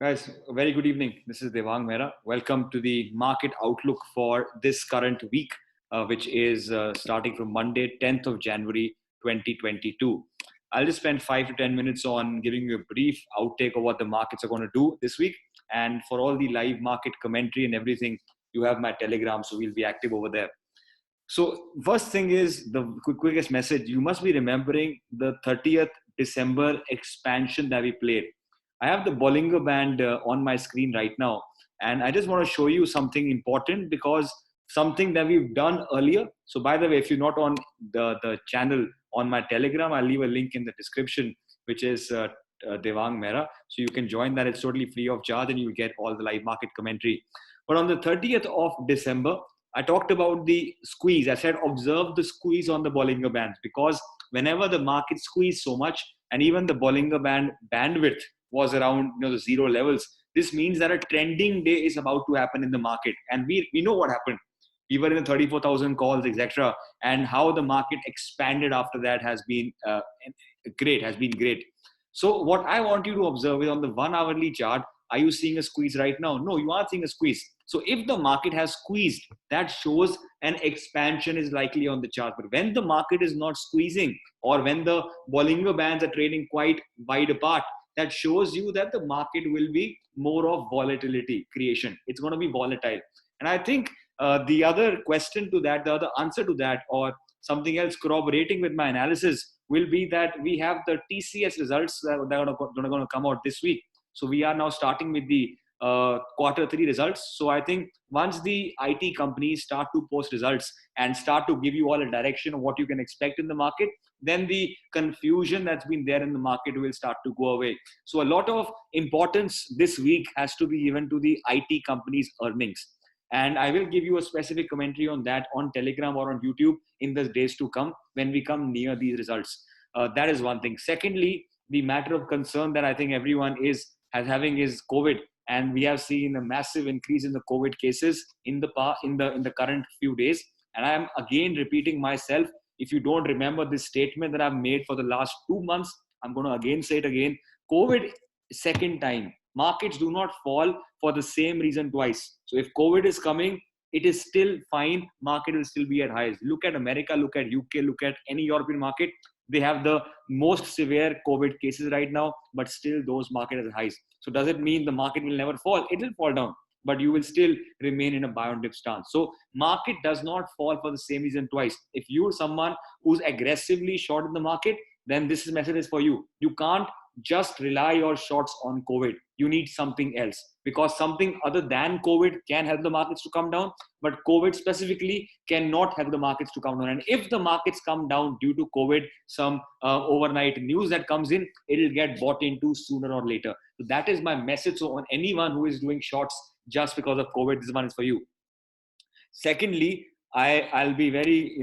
Guys, a very good evening. This is Devang Mehra. Welcome to the market outlook for this current week, which is starting from Monday, 10th of January, 2022. I'll just spend 5 to 10 minutes on giving you a brief outtake of what the markets are going to do this week. And for all the live market commentary and everything, you have my Telegram, so we'll be active over there. So, first thing is the quickest message. You must be remembering the 30th December expansion that we played. I have the Bollinger Band on my screen right now. And I just want to show you something important because something that we've done earlier. So by the way, if you're not on the channel on my Telegram, I'll leave a link in the description, which is Devang Mehra. So you can join that. It's totally free of charge and you'll get all the live market commentary. But on the 30th of December, I talked about the squeeze. I said, observe the squeeze on the Bollinger Bands because whenever the market squeezed so much and even the Bollinger Band bandwidth was around the zero levels. This means that a trending day is about to happen in the market. And we know what happened. We were in the 34,000 calls, etc. And how the market expanded after that has been great. So what I want you to observe is on the 1 hourly chart, are you seeing a squeeze right now? No, you are seeing a squeeze. So if the market has squeezed, that shows an expansion is likely on the chart. But when the market is not squeezing or when the Bollinger Bands are trading quite wide apart, that shows you that the market will be more of volatility creation. It's going to be volatile. And I think the other question to that, the other answer to that, or something else corroborating with my analysis will be that we have the TCS results that are going to come out this week. So we are now starting with the Q3 results. So I think once the IT companies start to post results and start to give you all a direction of what you can expect in the market, then the confusion that's been there in the market will start to go away. So a lot of importance this week has to be given to the IT companies' earnings. And I will give you a specific commentary on that on Telegram or on YouTube in the days to come when we come near these results. That is one thing. Secondly, the matter of concern that I think everyone is having is COVID. And we have seen a massive increase in the COVID cases in the current few days. And I am again repeating myself. If you don't remember this statement that I've made for the last 2 months, I'm going to again say it again. COVID, second time. Markets do not fall for the same reason twice. So if COVID is coming, it is still fine. Market will still be at highs. Look at America, look at UK, look at any European market. They have the most severe COVID cases right now, but still those markets are highs. So does it mean the market will never fall? It will fall down, but you will still remain in a buy on dip stance. So market does not fall for the same reason twice. If you're someone who's aggressively short in the market, then this message is for you. You can't just rely your shorts on COVID. You need something else because something other than COVID can help the markets to come down, but COVID specifically cannot help the markets to come down. And if the markets come down due to COVID, some overnight news that comes in, it will get bought into sooner or later. So that is my message. So on anyone who is doing shorts just because of COVID, this one is for you. Secondly, I'll be very,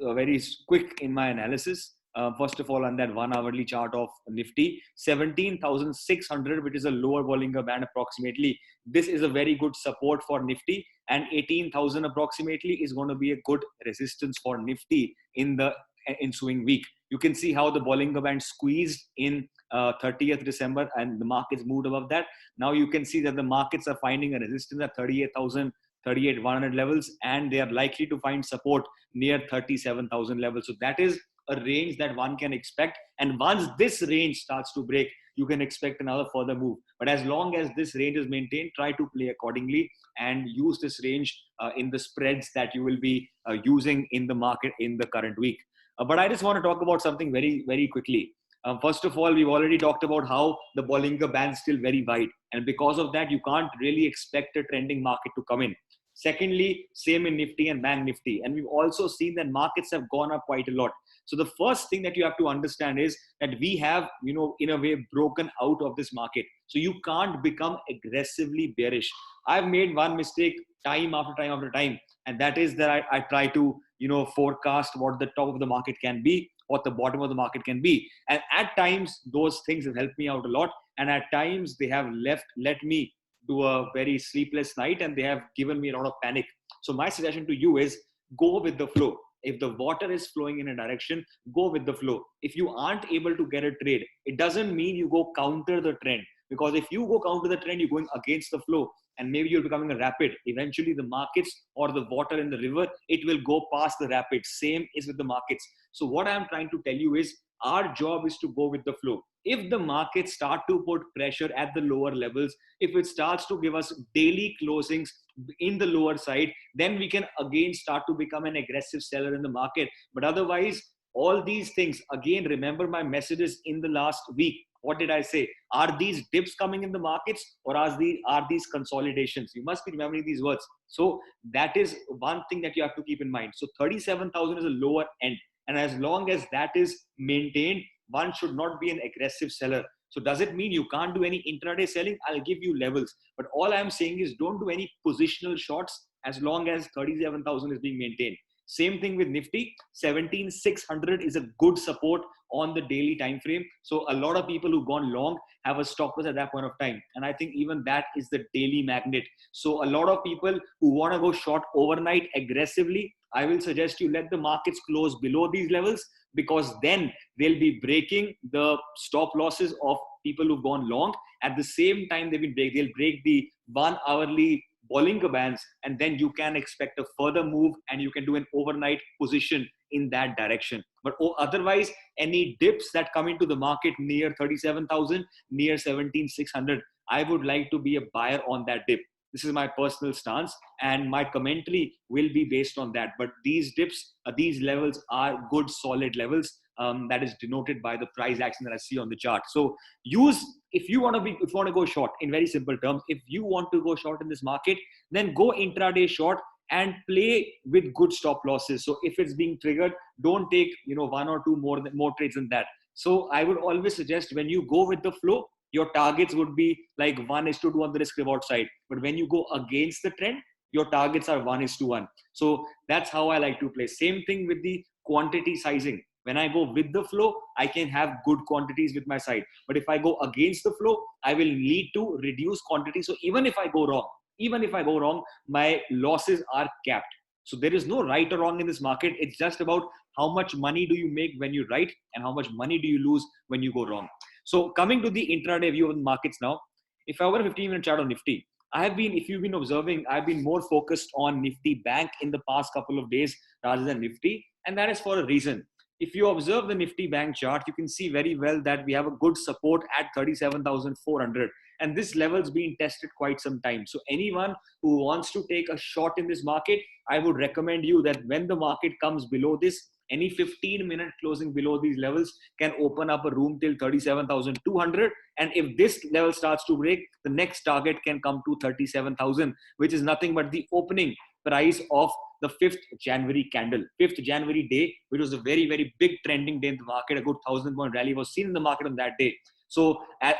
very quick in my analysis. First of all, on that 1 hourly chart of Nifty, 17,600, which is a lower Bollinger Band approximately. This is a very good support for Nifty, and 18,000 approximately is going to be a good resistance for Nifty in the ensuing week. You can see how the Bollinger Band squeezed in 30th December and the markets moved above that. Now you can see that the markets are finding a resistance at 38,000, 38,100 levels, and they are likely to find support near 37,000 levels. So that is a range that one can expect. And once this range starts to break, you can expect another further move. But as long as this range is maintained, try to play accordingly and use this range in the spreads that you will be using in the market in the current week. But I just want to talk about something very, very quickly. First of all, we've already talked about how the Bollinger Band is still very wide. And because of that, you can't really expect a trending market to come in. Secondly, same in Nifty and Bank Nifty. And we've also seen that markets have gone up quite a lot. So the first thing that you have to understand is that we have, in a way broken out of this market. So you can't become aggressively bearish. I've made one mistake time after time after time. And that is that I try to, forecast what the top of the market can be, what the bottom of the market can be. And at times, those things have helped me out a lot. And at times they have let me do a very sleepless night and they have given me a lot of panic. So my suggestion to you is go with the flow. If the water is flowing in a direction, go with the flow. If you aren't able to get a trade, it doesn't mean you go counter the trend. Because if you go counter the trend, you're going against the flow, and maybe you're becoming a rapid. Eventually, the markets or the water in the river, it will go past the rapid. Same is with the markets. So what I'm trying to tell you is our job is to go with the flow. If the markets start to put pressure at the lower levels, if it starts to give us daily closings in the lower side, then we can again start to become an aggressive seller in the market. But otherwise, all these things, again, remember my messages in the last week. What did I say? Are these dips coming in the markets, or are these consolidations? You must be remembering these words. So that is one thing that you have to keep in mind. So 37,000 is a lower end. And as long as that is maintained, one should not be an aggressive seller. So does it mean you can't do any intraday selling? I'll give you levels. But all I'm saying is don't do any positional shorts as long as 37,000 is being maintained. Same thing with Nifty. 17,600 is a good support on the daily time frame. So a lot of people who've gone long have a stop loss at that point of time. And I think even that is the daily magnet. So a lot of people who want to go short overnight aggressively, I will suggest you let the markets close below these levels, because then they'll be breaking the stop losses of people who've gone long. At the same time, they'll break the 1 hourly Bollinger Bands, and then you can expect a further move and you can do an overnight position in that direction. But otherwise, any dips that come into the market near 37,000, near 17,600, I would like to be a buyer on that dip. This is my personal stance, and my commentary will be based on that. But these dips, these levels are good, solid levels. That is denoted by the price action that I see on the chart. So if you want to go short, in very simple terms, if you want to go short in this market, then go intraday short and play with good stop losses. So if it's being triggered, don't take one or two more trades than that. So I would always suggest, when you go with the flow, your targets would be like 1:2 on the risk reward side. But when you go against the trend, your targets are 1:1. So that's how I like to play. Same thing with the quantity sizing. When I go with the flow, I can have good quantities with my side. But if I go against the flow, I will need to reduce quantity. So even if I go wrong, my losses are capped. So there is no right or wrong in this market. It's just about how much money do you make when you right, and how much money do you lose when you go wrong. So coming to the intraday view of the markets now, if I were a 15-minute chart on Nifty, if you've been observing, I've been more focused on Nifty Bank in the past couple of days rather than Nifty. And that is for a reason. If you observe the Nifty Bank chart, you can see very well that we have a good support at 37,400. And this level's been tested quite some time. So anyone who wants to take a short in this market, I would recommend you that when the market comes below this, any 15-minute closing below these levels can open up a room till 37,200. And if this level starts to break, the next target can come to 37,000, which is nothing but the opening price of the 5th January candle. 5th January day, which was a very, very big trending day in the market. A good 1,000-point rally was seen in the market on that day. So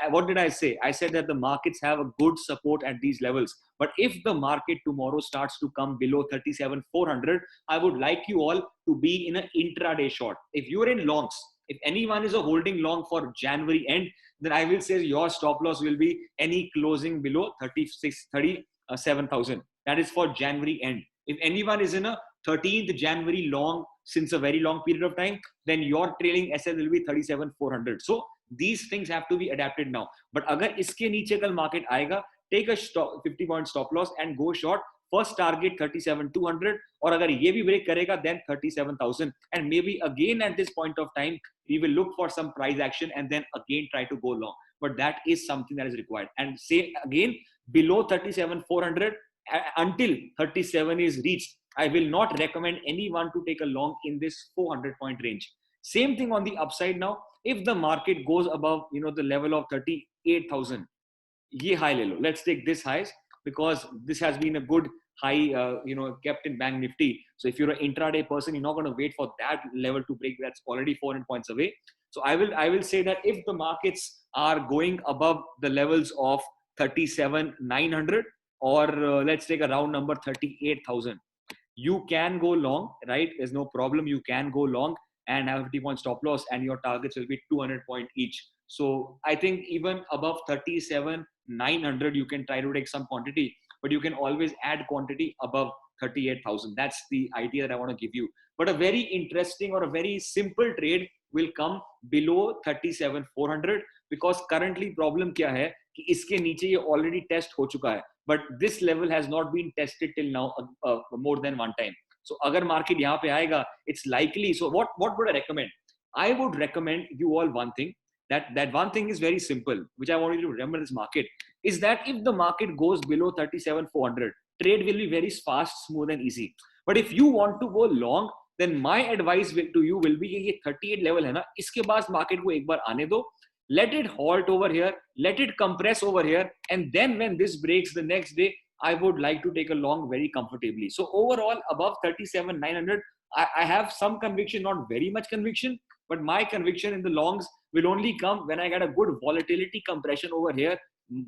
what did I say? I said that the markets have a good support at these levels. But if the market tomorrow starts to come below 37,400, I would like you all to be in an intraday short. If you're in longs, if anyone is a holding long for January end, then I will say your stop loss will be any closing below 37,000. That is for January end. If anyone is in a 13th January long since a very long period of time, then your trailing SL will be 37,400. So these things have to be adapted now. But agar iske niche kal market aayega, take a 50-point stop loss and go short. First target 37,200, or agar ye bhi break karega, then 37,000. And maybe again at this point of time, we will look for some price action and then again try to go long. But that is something that is required. And say again, below 37,400 until 37 is reached, I will not recommend anyone to take a long in this 400-point range. Same thing on the upside now. If the market goes above, the level of 38,000, ye high le lo. Let's take this highs, because this has been a good high, kept in Bank Nifty. So if you're an intraday person, you're not going to wait for that level to break. That's already 400 points away. So I will say that if the markets are going above the levels of 37,900, or let's take a round number 38,000, you can go long, right? There's no problem. You can go long and have a 50-point stop loss, and your targets will be 200 point each. So I think even above 37,900, you can try to take some quantity, but you can always add quantity above 38,000. That's the idea that I want to give you. But a very interesting or a very simple trade will come below 37,400, because currently problem kya hai कि इसके नीचे ये already test हो चुका है, but this level has not been tested till now more than one time. So अगर market यहाँ पे आएगा, it's likely. So what would I recommend? I would recommend you all one thing. That one thing is very simple, which I want you to remember this market, is that if the market goes below 37,400, trade will be very fast, smooth and easy. But if you want to go long, then my advice to you will be ये 38 level है ना, इसके बाद market को एक बार आने दो, let it halt over here, let it compress over here, and then when this breaks the next day, I would like to take a long very comfortably. So overall, above 37,900, I have some conviction, not very much conviction, but my conviction in the longs will only come when I get a good volatility compression over here,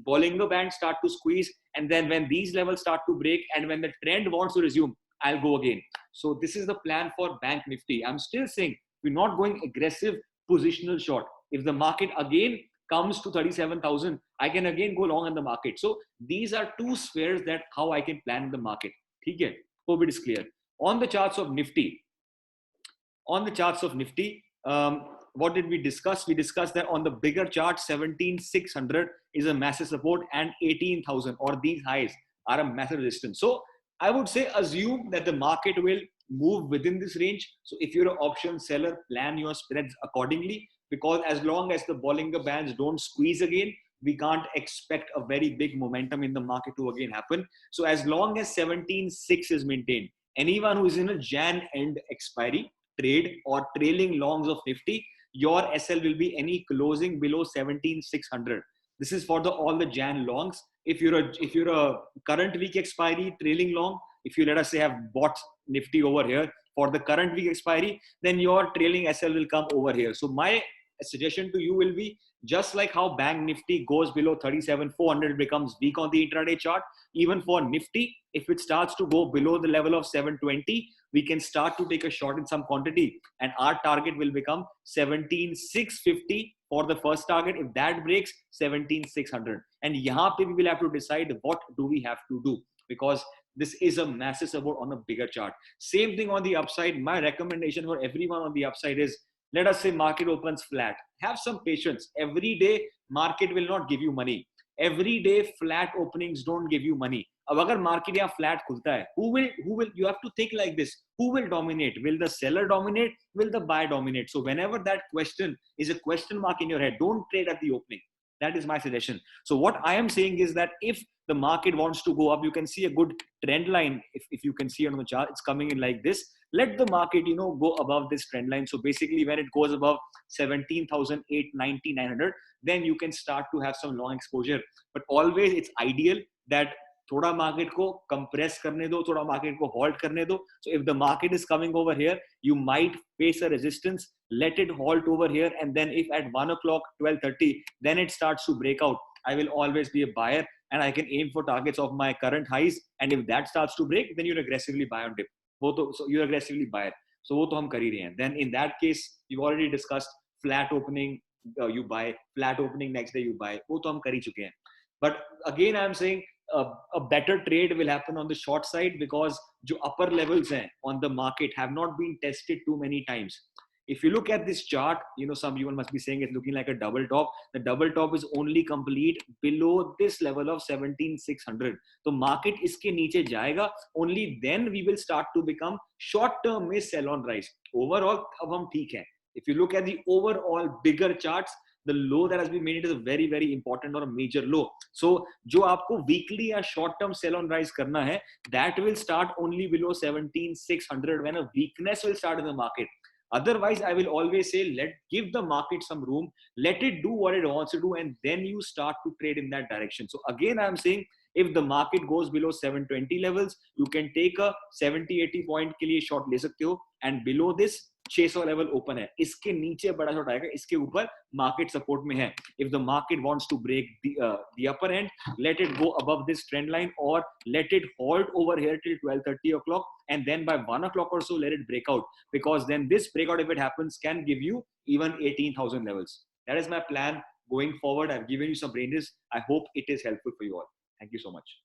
Bollinger Band start to squeeze, and then when these levels start to break and when the trend wants to resume, I'll go again. So this is the plan for Bank Nifty. I'm still saying we're not going aggressive positional short. If the market again comes to 37,000, I can again go long in the market. So these are two spheres that how I can plan the market. Okay, hope it is clear. On the charts of Nifty, what did we discuss? We discussed that on the bigger chart, 17,600 is a massive support and 18,000 or these highs are a massive resistance. So I would say assume that the market will move within this range. So if you're an option seller, plan your spreads accordingly, because as long as the Bollinger Bands don't squeeze again, we can't expect a very big momentum in the market to again happen. So as long as 17.6 is maintained, anyone who is in a Jan end expiry trade or trailing longs of Nifty, your SL will be any closing below 17,600. This is for all the Jan longs. If you're a current week expiry trailing long, if you let us say have bought Nifty over here for the current week expiry, then your trailing SL will come over here. So my suggestion to you will be, just like how Bank Nifty goes below 37,400, becomes weak on the intraday chart, even for Nifty, if it starts to go below the level of 720, we can start to take a short in some quantity, and our target will become 17,650 for the first target. If that breaks, 17,600. And yahan pe we will have to decide what do we have to do, because this is a massive support on a bigger chart. Same thing on the upside. My recommendation for everyone on the upside is, let us say market opens flat. Have some patience. Every day, market will not give you money. Every day, flat openings don't give you money. अब अगर market यहाँ flat खुलता है, who will, you have to think like this. Who will dominate? Will the seller dominate? Will the buyer dominate? So whenever that question is a question mark in your head, don't trade at the opening. That is my suggestion. So what I am saying is that if the market wants to go up, you can see a good trend line. If you can see it on the chart, it's coming in like this. Let the market, go above this trend line. So basically when it goes above 17,890, 900, then you can start to have some long exposure. But always it's ideal that थोड़ा market को compress करने दो, थोड़ा market को halt करने दो. So if the market is coming over here, you might face a resistance. Let it halt over here, and then if at 1 o'clock, 12:30, then it starts to break out, I will always be a buyer, and I can aim for targets of my current highs. And if that starts to break, then you aggressively buy on dip. So you aggressively buy it. So वो तो हम कर ही रहे हैं. Then in that case, you've already discussed flat opening, you buy. Flat opening next day, you buy. वो तो हम कर ही चुके हैं. But again, I'm saying a better trade will happen on the short side, because जो upper levels हैं on the market have not been tested too many times. If you look at this chart, some people must be saying it's looking like a double top. The double top is only complete below this level of 17,600. So market iske niche jayega, only then we will start to become short-term में sell on rise. Overall, अब हम ठीक हैं. If you look at the overall bigger charts, the low that has been made is a very, very important or a major low. So जो आपको weekly या short-term sell on rise करना है, that will start only below 17,600 when a weakness will start in the market. Otherwise, I will always say, give the market some room, let it do what it wants to do, and then you start to trade in that direction. So again, I'm saying, if the market goes below 720 levels, you can take a 70-80 point के लिए short ले सकते हो, and below this 600 level open है. इसके नीचे बड़ा short आएगा, इसके ऊपर market support में है. If the market wants to break the upper end, let it go above this trend line, or let it halt over here till 12:30 o'clock, and then by 1 o'clock or so, let it break out, because then this breakout, if it happens, can give you even 18,000 levels. That is my plan going forward. I've given you some ranges. I hope it is helpful for you all. Thank you so much.